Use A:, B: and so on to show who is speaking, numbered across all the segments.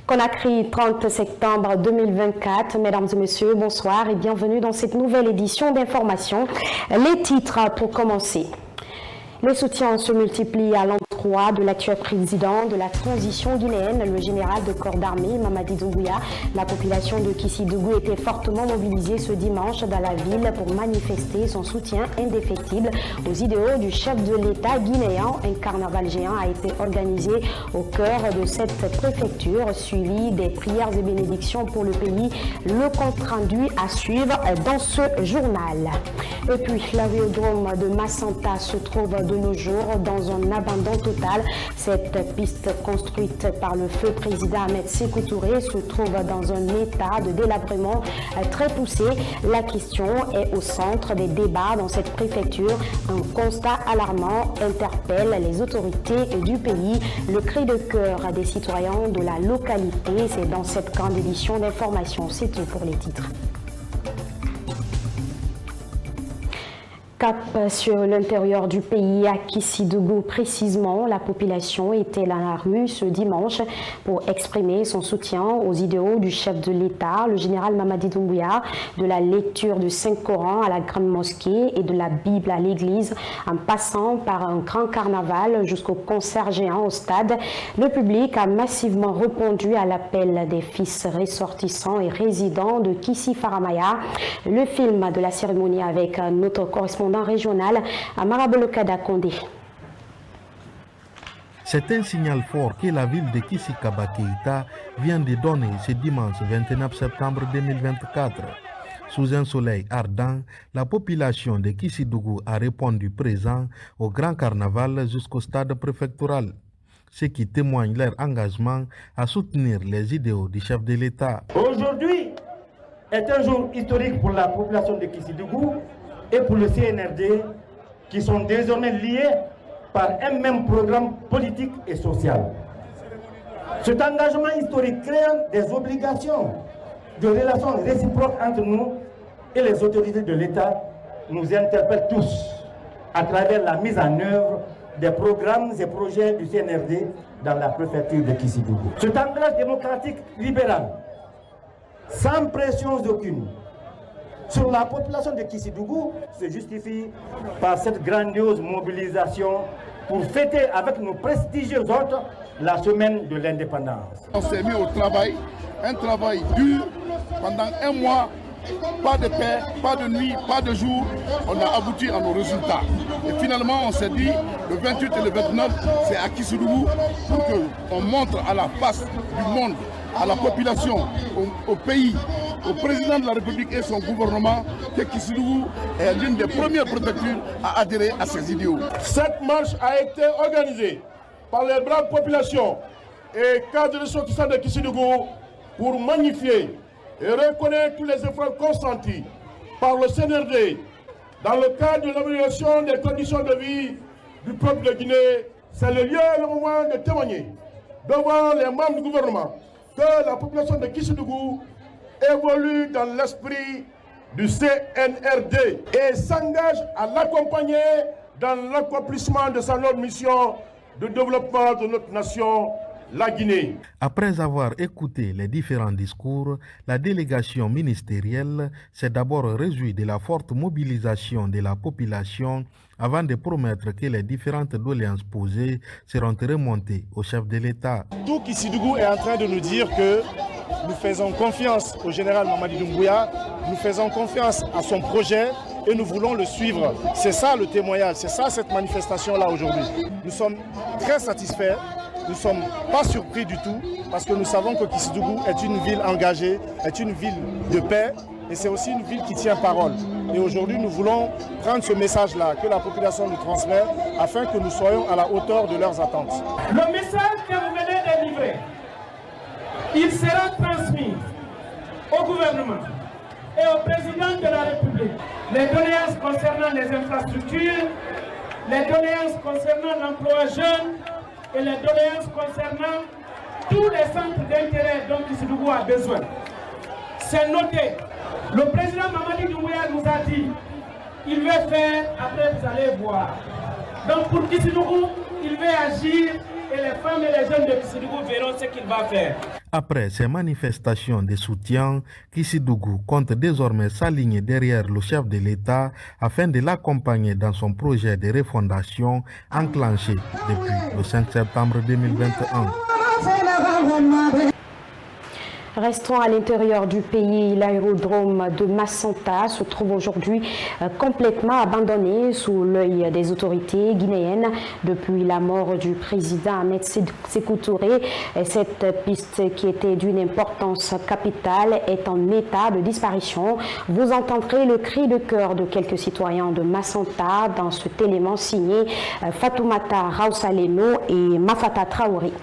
A: Conakry, 30 septembre 2024. Mesdames et messieurs, bonsoir et bienvenue dans cette nouvelle édition d'information. Les titres pour commencer. Les soutiens se multiplient à l'endroit de l'actuel président de la transition guinéenne, le général de corps d'armée Mamadi Doumbouya. La population de Kissidougou était fortement mobilisée ce dimanche dans la ville pour manifester son soutien indéfectible aux idéaux du chef de l'État guinéen. Un carnaval géant a été organisé au cœur de cette préfecture, suivi des prières et bénédictions pour le pays. Le compte rendu à suivre dans ce journal. Et puis, l'aérodrome de Massanta se trouve de nos jours dans un abandon total. Cette piste construite par le feu président Ahmed Sékou Touré se trouve dans un état de délabrement très poussé. La question est au centre des débats dans cette préfecture. Un constat alarmant interpelle les autorités du pays. Le cri de cœur des citoyens de la localité, c'est dans cette grande édition d'information. C'est tout pour les titres. Cap sur l'intérieur du pays, à Kissidougou précisément, la population était dans la rue ce dimanche pour exprimer son soutien aux idéaux du chef de l'État, le général Mamadi Doumbouya, de la lecture du Saint-Coran à la grande mosquée et de la Bible à l'église, en passant par un grand carnaval jusqu'au concert géant au stade. Le public a massivement répondu à l'appel des fils ressortissants et résidents de Kissi-Faramaya. Le film de la cérémonie avec notre correspondant régional à Marabelokada Kondé.
B: C'est un signal fort que la ville de Kissi-Kaba Keïta vient de donner ce dimanche 29 septembre 2024. Sous un soleil ardent, la population de Kissidougou a répondu présent au grand carnaval jusqu'au stade préfectoral, ce qui témoigne leur engagement à soutenir les idéaux du chef de l'État.
C: Aujourd'hui est un jour historique pour la population de Kissidougou et pour le CNRD, qui sont désormais liés par un même programme politique et social. Cet engagement historique crée des obligations de relations réciproques entre nous et les autorités de l'État nous interpelle tous à travers la mise en œuvre des programmes et projets du CNRD dans la préfecture de Kissidougou. Cet engagement démocratique libéral, sans pression aucune, sur la population de Kissidougou se justifie par cette grandiose mobilisation pour fêter avec nos prestigieux hôtes la semaine de l'indépendance.
D: On s'est mis au travail, un travail dur pendant un mois, pas de paix, pas de nuit, pas de jour. On a abouti à nos résultats. Et finalement, on s'est dit, le 28 et le 29, c'est à Kissidougou pour qu'on montre à la face du monde, à la population, au pays, au président de la République et son gouvernement, que Kissidougou est l'une des premières préfectures à adhérer à ces idéaux.
E: Cette marche a été organisée par les braves populations et cadres ressortissants de Kissidougou pour magnifier et reconnaître tous les efforts consentis par le CNRD dans le cadre de l'amélioration des conditions de vie du peuple de Guinée. C'est le lieu et le moment de témoigner devant les membres du gouvernement que la population de Kissidougou évolue dans l'esprit du CNRD et s'engage à l'accompagner dans l'accomplissement de sa noble mission de développement de notre nation, la Guinée.
B: Après avoir écouté les différents discours, la délégation ministérielle s'est d'abord réjouie de la forte mobilisation de la population avant de promettre que les différentes doléances posées seront remontées au chef de l'État.
F: Tout Kissidougou est en train de nous dire que nous faisons confiance au général Mamadi Doumbouya, nous faisons confiance à son projet et nous voulons le suivre. C'est ça le témoignage, c'est ça cette manifestation-là aujourd'hui. Nous sommes très satisfaits, nous ne sommes pas surpris du tout parce que nous savons que Kissidougou est une ville engagée, est une ville de paix et c'est aussi une ville qui tient parole. Et aujourd'hui, nous voulons prendre ce message-là que la population nous transmet afin que nous soyons à la hauteur de leurs attentes.
G: Le message que vous venez de livrer, il sera transmis au gouvernement et au président de la République. Les doléances concernant les infrastructures, les doléances concernant l'emploi jeune et les doléances concernant tous les centres d'intérêt dont Kissidougou a besoin. C'est noté. Le président Mamadi Doumbouya nous a dit, il veut faire, après vous allez voir. Donc pour Kissidougou, il veut agir et les femmes et les jeunes de Kissidougou verront ce qu'il va faire.
B: Après ces manifestations de soutien, Kissidougou compte désormais s'aligner derrière le chef de l'État afin de l'accompagner dans son projet de refondation enclenché depuis le 5 septembre 2021.
A: Restons à l'intérieur du pays. L'aérodrome de Massanta se trouve aujourd'hui complètement abandonné sous l'œil des autorités guinéennes depuis la mort du président Ahmed Sékou Touré. Cette piste qui était d'une importance capitale est en état de disparition. Vous entendrez le cri de cœur de quelques citoyens de Massanta dans cet élément signé Fatoumata Raousaleno et Mafata Traoré.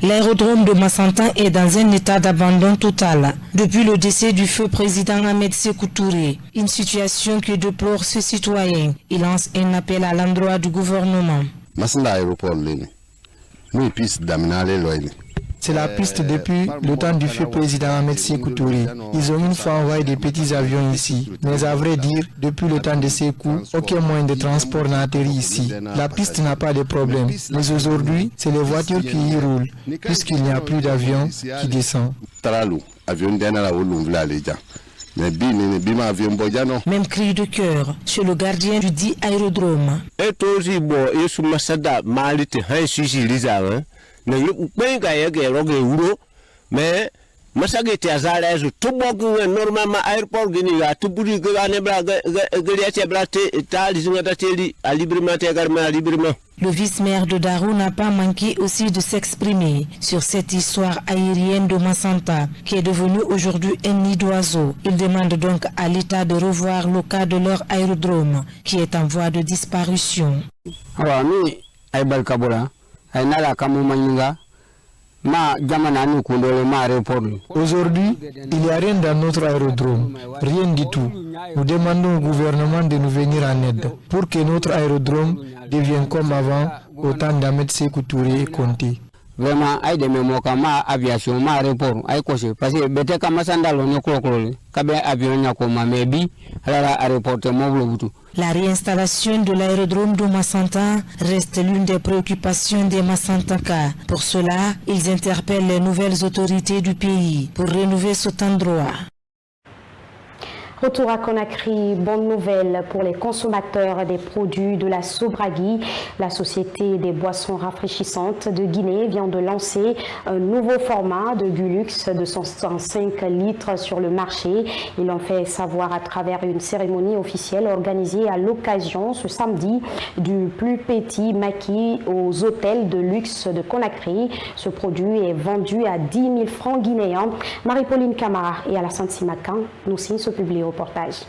H: L'aérodrome de Massanta est dans un état d'abandon total depuis le décès du feu président Ahmed Sékou Touré. Une situation que déplore ce citoyen. Il lance un appel à l'endroit du gouvernement.
I: C'est la piste depuis le temps du feu président Ahmed Sékou Touré. Ils ont une fois envoyé des petits avions ici. Mais à vrai dire, depuis le temps de Sékou, aucun moyen de transport n'a atterri ici. La piste n'a pas de problème. Mais aujourd'hui, c'est les voitures qui y roulent, puisqu'il n'y a plus d'avions qui descendent.
H: Même cri de cœur chez le gardien du dit aérodrome.
J: Mais masagete azalezo tuboku normalement aéroport gini ya tuburi gane braga geliatia brate tali zingatateli à librement également à librement.
H: Le vice-maire de Darou n'a pas manqué aussi de s'exprimer sur cette histoire aérienne de Massanta qui est devenue aujourd'hui un nid d'oiseaux. Il demande donc à l'État de revoir le cas de leur aérodrome qui est en voie de disparition.
I: Aujourd'hui, il n'y a rien dans notre aérodrome, rien du tout. Nous demandons au gouvernement de nous venir en aide pour que notre aérodrome devienne comme avant au temps d'Ahmed Sékou Touré et Conté.
K: Vraiment, aide me kama aviation ma aéroport ay ko parce que bete kama sandalo nyokolo kabe avion nyakoma mebi ala aéroport mobile butu.
H: La réinstallation de l'aérodrome de Massanta reste l'une des préoccupations des Massantaka. Pour cela, ils interpellent les nouvelles autorités du pays pour rénover cet endroit.
A: Retour à Conakry, bonne nouvelle pour les consommateurs des produits de la Sobragui. La société des boissons rafraîchissantes de Guinée vient de lancer un nouveau format de Gulux de 105 litres sur le marché. Ils l'ont fait savoir à travers une cérémonie officielle organisée à l'occasion ce samedi du plus petit maquis aux hôtels de luxe de Conakry. Ce produit est vendu à 10 000 francs guinéens. Marie-Pauline Camara et Alassane Simakan nous signent ce publié. Reportage.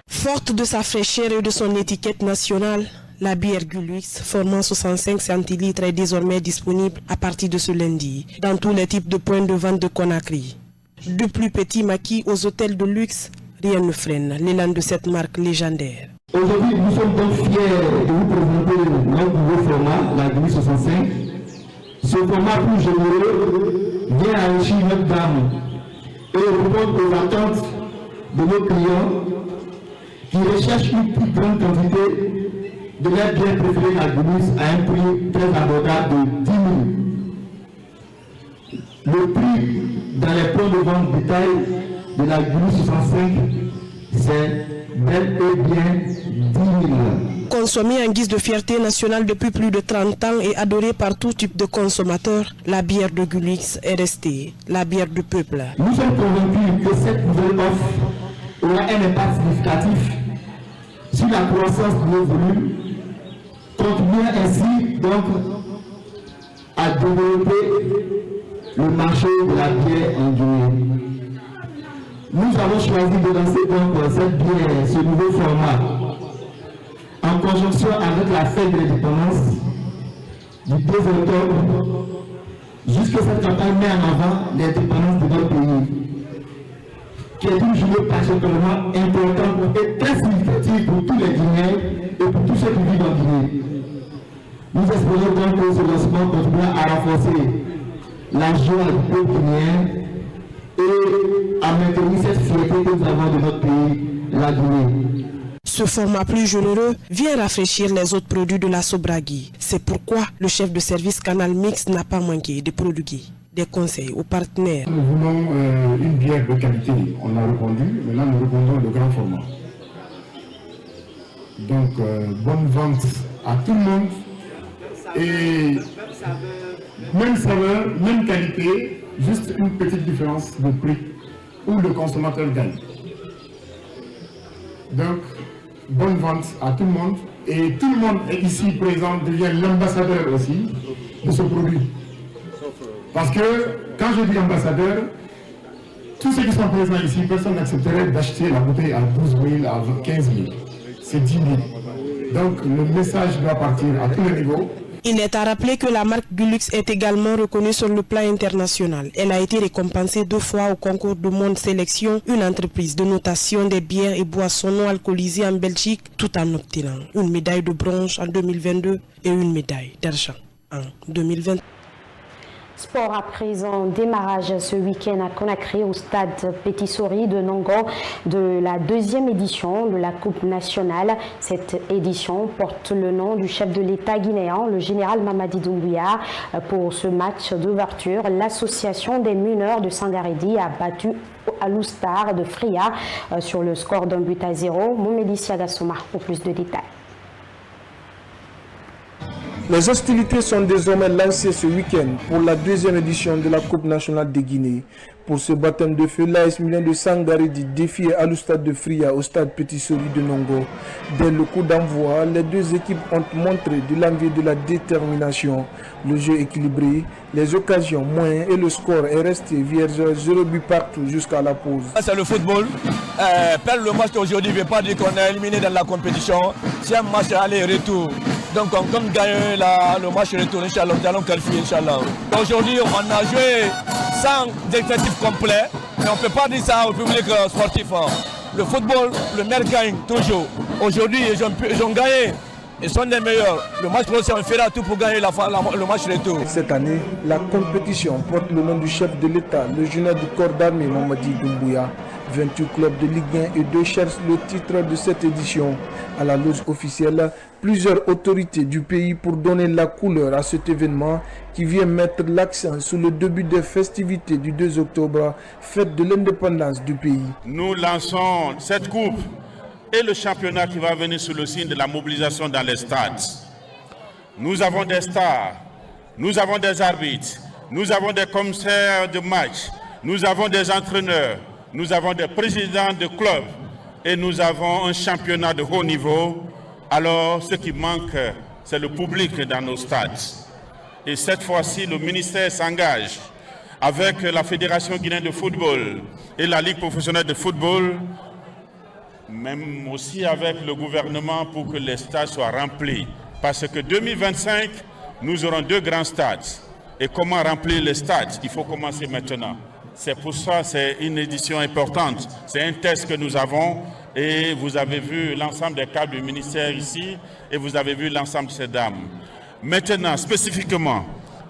L: Forte de sa fraîcheur et de son étiquette nationale, la bière Gulux, formant 65 centilitres, est désormais disponible à partir de ce lundi dans tous les types de points de vente de Conakry. Du plus petit maquis aux hôtels de luxe, rien ne freine l'élan de cette marque légendaire.
M: Aujourd'hui, nous sommes donc fiers de vous présenter notre nouveau format, la Gulux 65. Ce format plus généreux vient enrichir notre gamme et répondre aux attentes de nos clients qui recherchent une plus grande quantité de leur bière préférée à Gulux à un prix très abordable de 10 000. Le prix dans les points de vente détail de la Gulux 65, c'est bel et bien 10 000.
L: Consommée en guise de fierté nationale depuis plus de 30 ans et adorée par tout type de consommateurs, la bière de Gulux est restée la bière du peuple.
M: Nous sommes convaincus que cette nouvelle offre aura un impact significatif sur la croissance de nos volumes, contribuant ainsi donc à développer le marché de la bière en Guinée. Nous avons choisi de lancer donc cette bière, ce nouveau format, en conjonction avec la fête de l'indépendance du 2 octobre, jusque cette campagne met en avant l'indépendance de notre pays, qui est une journée particulièrement importante et très significative pour tous les Guinéens et pour tous ceux qui vivent en Guinée. Nous espérons donc que ce lancement contribuera à renforcer la joie du peuple guinéen et à maintenir cette fierté que nous avons de notre pays, la Guinée.
L: Ce format plus généreux vient rafraîchir les autres produits de la Sobragui. C'est pourquoi le chef de service Canal Mix n'a pas manqué de prodiguer des conseils aux partenaires.
M: Nous voulons une bière de qualité, on a répondu, maintenant nous répondons le grand format. Donc bonne vente à tout le monde et même saveur, même qualité, juste une petite différence de prix où le consommateur gagne. Donc bonne vente à tout le monde et tout le monde ici présent devient l'ambassadeur aussi de ce produit. Parce que quand je dis ambassadeur, tous ceux qui sont présents ici, personne n'accepterait d'acheter la bouteille à 12 000, à 15 000. C'est 10 000. Donc le message doit partir à tous les niveaux.
L: Il est à rappeler que la marque Gulux est également reconnue sur le plan international. Elle a été récompensée 2 fois au concours de Monde Sélection, une entreprise de notation des bières et boissons non alcoolisées en Belgique, tout en obtenant une médaille de bronze en 2022 et une médaille d'argent en 2020.
A: Sport à présent, démarrage ce week-end à Conakry au stade Petit Sori de Nongo de la 2e édition de la Coupe nationale. Cette édition porte le nom du chef de l'État guinéen, le général Mamadi Doumbouya. Pour ce match d'ouverture, l'association des mineurs de Sangaredi a battu Alustar de Fria sur le score d'1-0. Moumedi Siagasouma pour plus de détails.
N: Les hostilités sont désormais lancées ce week-end pour la 2e édition de la Coupe nationale de Guinée. Pour ce baptême de feu, l'AS Milan de Sangaredi défiait Alustar de Fria au stade Petit Sori de Nongo. Dès le coup d'envoi, les deux équipes ont montré de l'envie et de la détermination. Le jeu équilibré, les occasions moyennes et le score est resté vierge, 0 but partout jusqu'à la pause.
O: C'est le football. Perdre le match aujourd'hui ne veut pas dire qu'on est éliminé dans la compétition. C'est un match aller-retour. Donc on compte gagner le match retour, Inch'Allah, nous allons qualifier, Inch'Allah. Aujourd'hui, on a joué sans effectif complet, mais on ne peut pas dire ça au public sportif. Le football, le meilleur gagne toujours. Aujourd'hui, ils ont gagné. Ils sont les meilleurs. Le match prochain, on fera tout pour gagner le match retour.
N: Cette année, la compétition porte le nom du chef de l'État, le général du corps d'armée Mamadi Doumbouya. 28 clubs de Ligue 1 et 2 cherchent le titre de cette édition. À la loge officielle, plusieurs autorités du pays pour donner la couleur à cet événement qui vient mettre l'accent sur le début des festivités du 2 octobre, fête de l'indépendance du pays.
P: Nous lançons cette coupe et le championnat qui va venir sous le signe de la mobilisation dans les stades. Nous avons des stars, nous avons des arbitres, nous avons des commissaires de match, nous avons des entraîneurs, nous avons des présidents de clubs et nous avons un championnat de haut niveau. Alors ce qui manque, c'est le public dans nos stades. Et cette fois-ci, le ministère s'engage avec la Fédération guinéenne de football et la Ligue professionnelle de football, même aussi avec le gouvernement pour que les stades soient remplis. Parce que 2025, nous aurons 2 grands stades. Et comment remplir les stades? Il faut commencer maintenant. C'est pour ça, c'est une édition importante. C'est un test que nous avons et vous avez vu l'ensemble des cadres du ministère ici et vous avez vu l'ensemble de ces dames. Maintenant, spécifiquement,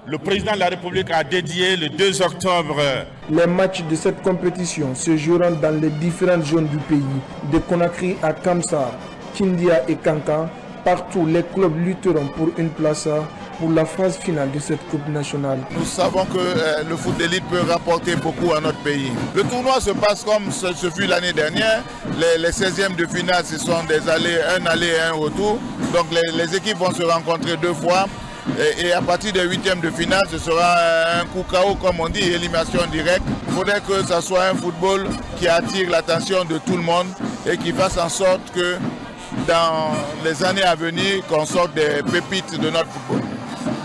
P: le président de la République a dédié le 2 octobre.
N: Les matchs de cette compétition se joueront dans les différentes zones du pays, de Conakry à Kamsar, Kindia et Kankan. Partout, les clubs lutteront pour une place pour la phase finale de cette Coupe nationale.
D: Nous savons que le foot d'élite peut rapporter beaucoup à notre pays. Le tournoi se passe comme ce fut l'année dernière. Les 16e de finale, ce sont des un aller et un retour. Donc les équipes vont se rencontrer 2 fois. Et à partir des 8e de finale, ce sera un coup KO, comme on dit, élimination directe. Il faudrait que ce soit un football qui attire l'attention de tout le monde et qui fasse en sorte que dans les années à venir, qu'on sorte des pépites de notre football.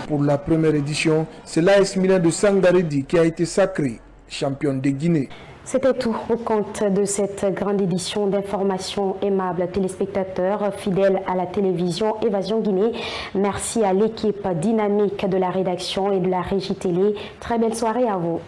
N: Pour la première édition, c'est l'AS Milan de Sangaredi qui a été sacré championne de Guinée.
A: C'était tout au compte de cette grande édition d'information aimables téléspectateurs fidèles à la télévision Évasion Guinée. Merci à l'équipe dynamique de la rédaction et de la régie télé. Très belle soirée à vous.